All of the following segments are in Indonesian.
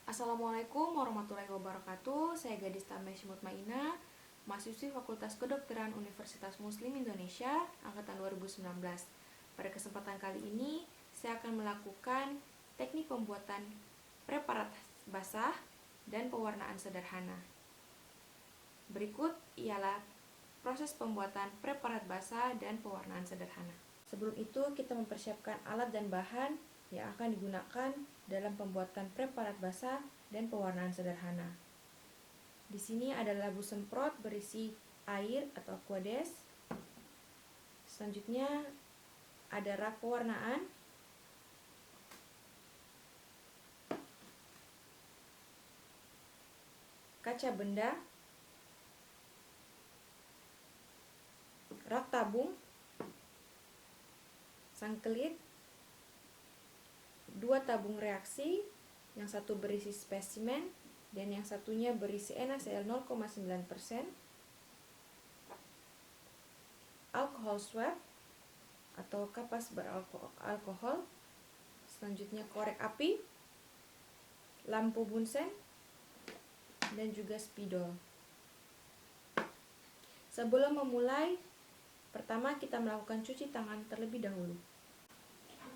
Assalamualaikum warahmatullahi wabarakatuh. Saya Gadis Tamesh Mutmainah, mahasiswi Fakultas Kedokteran Universitas Muslim Indonesia angkatan 2019. Pada kesempatan kali ini, saya akan melakukan teknik pembuatan preparat basah dan pewarnaan sederhana. Berikut ialah proses pembuatan preparat basah dan pewarnaan sederhana. Sebelum itu, kita mempersiapkan alat dan bahan yang akan digunakan dalam pembuatan preparat basah dan pewarnaan sederhana. Di sini ada labu semprot berisi air atau aqueous. Selanjutnya ada rak pewarnaan, kaca benda, rak tabung, sangkelit, 2 tabung reaksi, yang satu berisi spesimen dan yang satunya berisi NaCl 0,9%, alkohol swab atau kapas beralkohol, selanjutnya korek api, lampu bunsen, dan juga spidol. Sebelum memulai, pertama kita melakukan cuci tangan terlebih dahulu.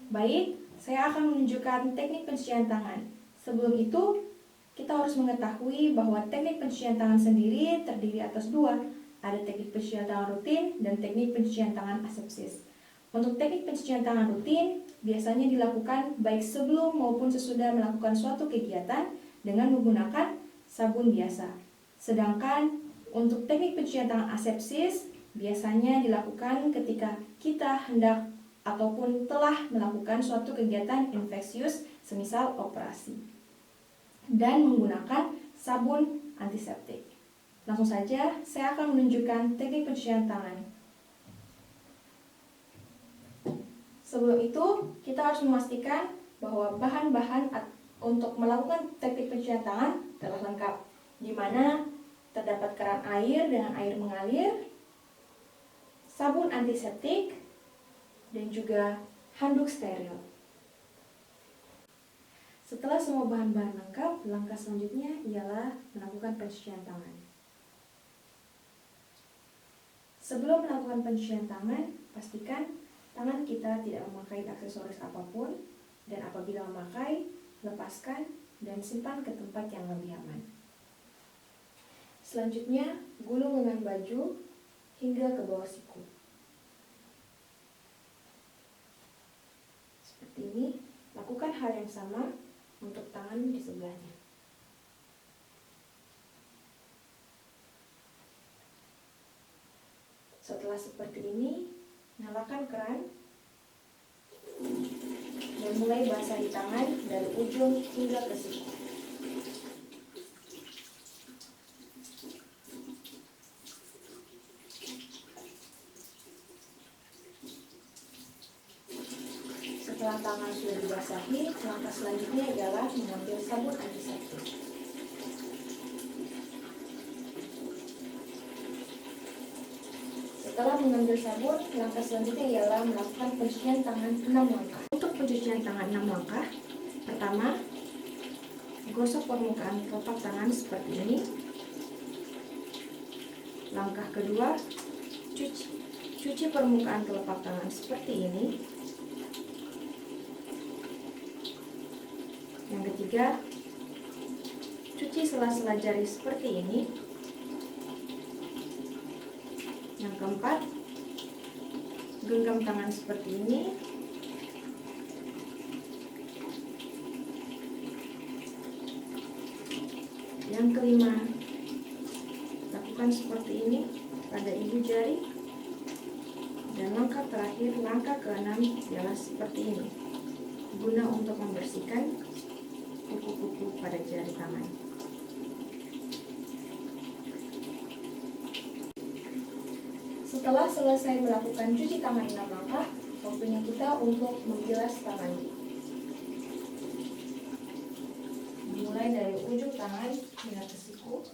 Baik, saya akan menunjukkan teknik pencucian tangan. Sebelum itu, kita harus mengetahui bahwa teknik pencucian tangan sendiri terdiri atas 2. Ada teknik pencucian tangan rutin dan teknik pencucian tangan asepsis. Untuk teknik pencucian tangan rutin, biasanya dilakukan baik sebelum maupun sesudah melakukan suatu kegiatan dengan menggunakan sabun biasa. Sedangkan untuk teknik pencucian tangan asepsis, biasanya dilakukan ketika kita hendak ataupun telah melakukan suatu kegiatan infeksius semisal operasi dan menggunakan sabun antiseptik. Langsung saja saya akan menunjukkan teknik pencucian tangan. Sebelum itu, kita harus memastikan bahwa bahan-bahan untuk melakukan teknik pencucian tangan telah lengkap, di mana terdapat keran air dengan air mengalir, sabun antiseptik, dan juga handuk steril. Setelah semua bahan-bahan lengkap, langkah selanjutnya ialah melakukan pencucian tangan. Sebelum melakukan pencucian tangan, pastikan tangan kita tidak memakai aksesoris apapun, dan apabila memakai, lepaskan dan simpan ke tempat yang lebih aman. Selanjutnya, gulung dengan baju hingga ke bawah siku. Ini, lakukan hal yang sama untuk tangan di sebelahnya. Setelah seperti ini, nyalakan keran dan mulai basahi tangan dari ujung hingga ke siku. Setelah tangan sudah dibasahi, langkah selanjutnya ialah mengambil sabun antiseptik. Setelah mengambil sabun, langkah selanjutnya ialah melakukan pencucian tangan 6 langkah. Untuk pencucian tangan 6 langkah, pertama, gosok permukaan telapak tangan seperti ini. Langkah kedua, cuci permukaan telapak tangan seperti ini. Yang ketiga, cuci sela-sela jari seperti ini. Yang keempat, genggam tangan seperti ini. Yang kelima, lakukan seperti ini pada ibu jari. Dan langkah terakhir, langkah keenam ialah seperti ini, guna untuk membersihkan kuku-kuku pada jari tangan. Setelah selesai melakukan cuci tangan 6 langkah, waktunya kita untuk membilas tangan. Dimulai dari ujung tangan hingga ke siku.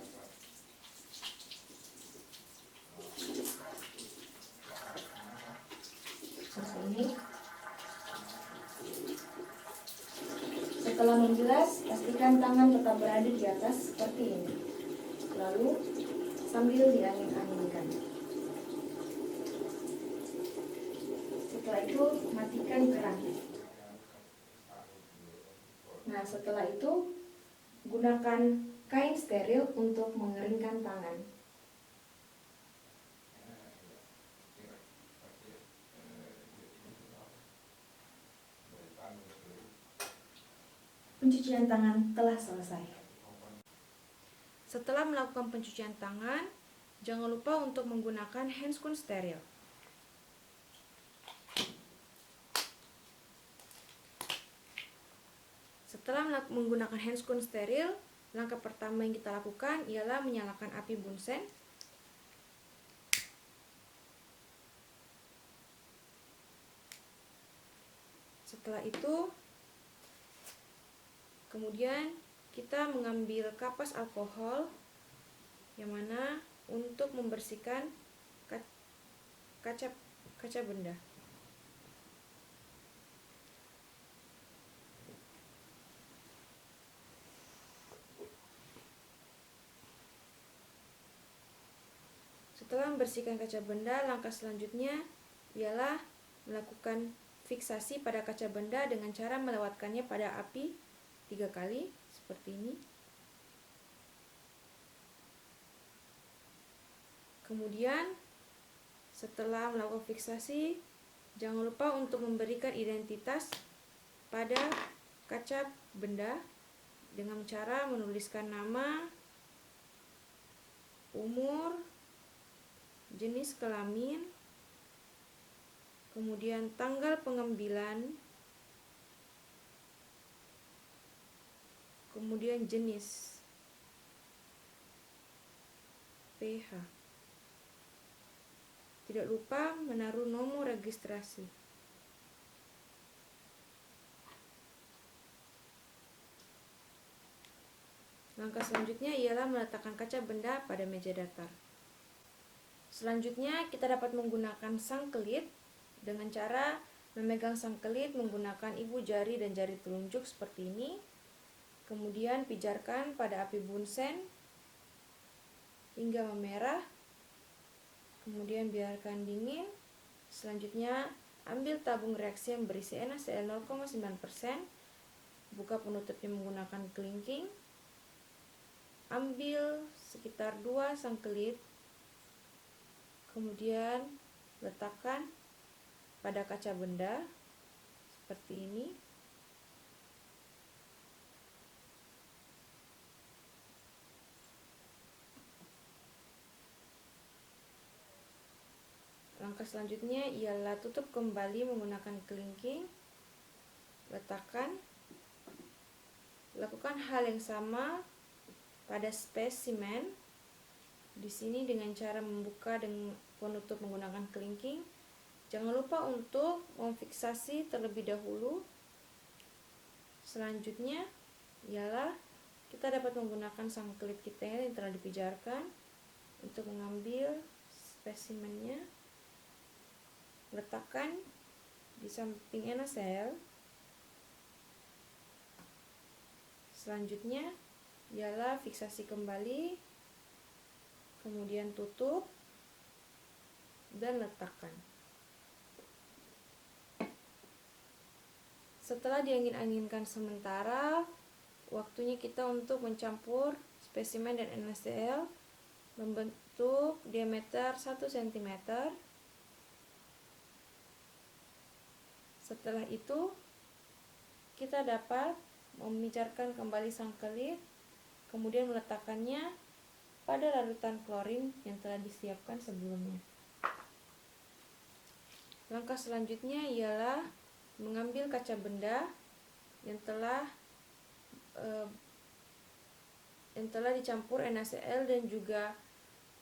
Seperti ini. Setelah Yang jelas, pastikan tangan tetap berada di atas seperti ini. Lalu, sambil diangin-anginkan. Setelah itu, matikan keran. Nah, setelah itu, gunakan kain steril untuk mengeringkan tangan. Pencucian tangan telah selesai. Setelah melakukan pencucian tangan, jangan lupa untuk menggunakan handscoon steril. Setelah menggunakan handscoon steril, langkah pertama yang kita lakukan ialah menyalakan api bunsen. Setelah itu, kemudian kita mengambil kapas alkohol yang mana untuk membersihkan kaca benda. Setelah membersihkan kaca benda, langkah selanjutnya ialah melakukan fiksasi pada kaca benda dengan cara melewatkannya pada api 3 kali seperti ini. Kemudian setelah melakukan fiksasi, jangan lupa untuk memberikan identitas pada kaca benda dengan cara menuliskan nama, umur, jenis kelamin, kemudian tanggal pengambilan, kemudian jenis, PH. Tidak lupa menaruh nomor registrasi. Langkah selanjutnya ialah meletakkan kaca benda pada meja datar. Selanjutnya kita dapat menggunakan sangkelit dengan cara memegang sangkelit menggunakan ibu jari dan jari telunjuk seperti ini. Kemudian pijarkan pada api bunsen hingga memerah. Kemudian biarkan dingin. Selanjutnya ambil tabung reaksi yang berisi NaCl 0,9%. Buka penutupnya menggunakan kelingking. Ambil sekitar 2 sangkelit. Kemudian letakkan pada kaca benda seperti ini. Langkah selanjutnya ialah tutup kembali menggunakan kelingking. Letakkan. Lakukan hal yang sama pada spesimen. Di sini dengan cara membuka dengan penutup menggunakan kelingking. Jangan lupa untuk memfiksasi terlebih dahulu. Selanjutnya ialah kita dapat menggunakan sangkelit kita yang telah dipijarkan untuk mengambil spesimennya. Letakkan di samping NaCl. Selanjutnya ialah fiksasi kembali, kemudian tutup dan letakkan. Setelah diangin-anginkan sementara, waktunya kita untuk mencampur spesimen dan NaCl membentuk diameter 1 cm. Setelah itu, kita dapat memijarkan kembali sangkelit, kemudian meletakkannya pada larutan klorin yang telah disiapkan sebelumnya. Langkah selanjutnya ialah mengambil kaca benda yang telah dicampur NaCl dan juga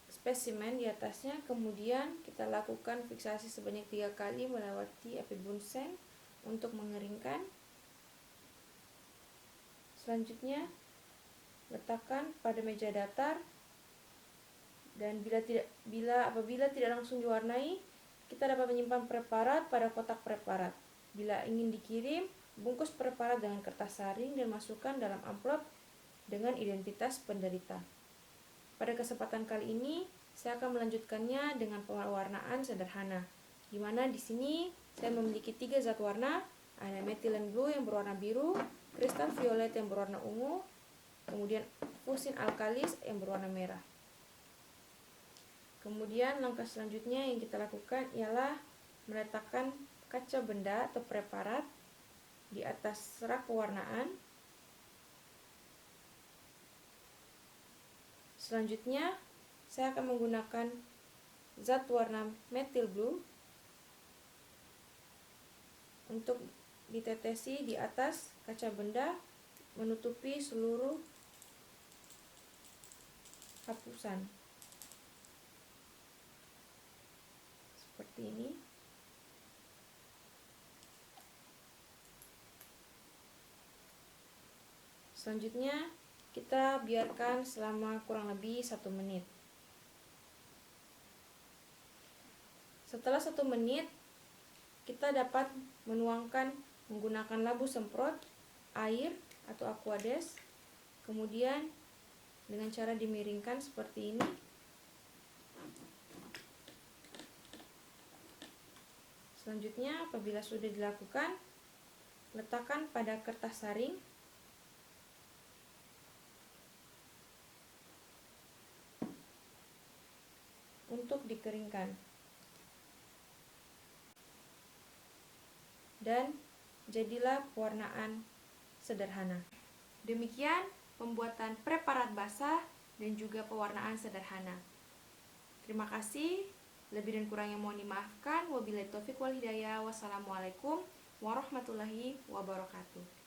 spesimen di atasnya. Kemudian kita lakukan fiksasi sebanyak 3 kali melewati api bunsen untuk mengeringkan. Selanjutnya letakkan pada meja datar, dan apabila tidak langsung diwarnai, kita dapat menyimpan preparat pada kotak preparat. Bila ingin dikirim, bungkus preparat dengan kertas saring dan masukkan dalam amplop dengan identitas penderita. Pada kesempatan kali ini, saya akan melanjutkannya dengan pewarnaan sederhana, di mana di sini saya memiliki 3 zat warna, ada methylene blue yang berwarna biru, kristal violet yang berwarna ungu, kemudian fusin alkalis yang berwarna merah. Kemudian langkah selanjutnya yang kita lakukan ialah meletakkan kaca benda atau preparat di atas rak pewarnaan. Selanjutnya, saya akan menggunakan zat warna methyl blue untuk ditetesi di atas kaca benda menutupi seluruh hapusan. Seperti ini. Selanjutnya, kita biarkan selama kurang lebih 1 menit. Setelah 1 menit, kita dapat menuangkan menggunakan labu semprot, air atau aquades, kemudian dengan cara dimiringkan seperti ini. Selanjutnya, apabila sudah dilakukan, letakkan pada kertas saring. Untuk dikeringkan. Dan jadilah pewarnaan sederhana. Demikian pembuatan preparat basah dan juga pewarnaan sederhana. Terima kasih. Lebih dan kurangnya mohon dimaafkan. Wabillahi taufiq wal hidayah. Wassalamualaikum warahmatullahi wabarakatuh.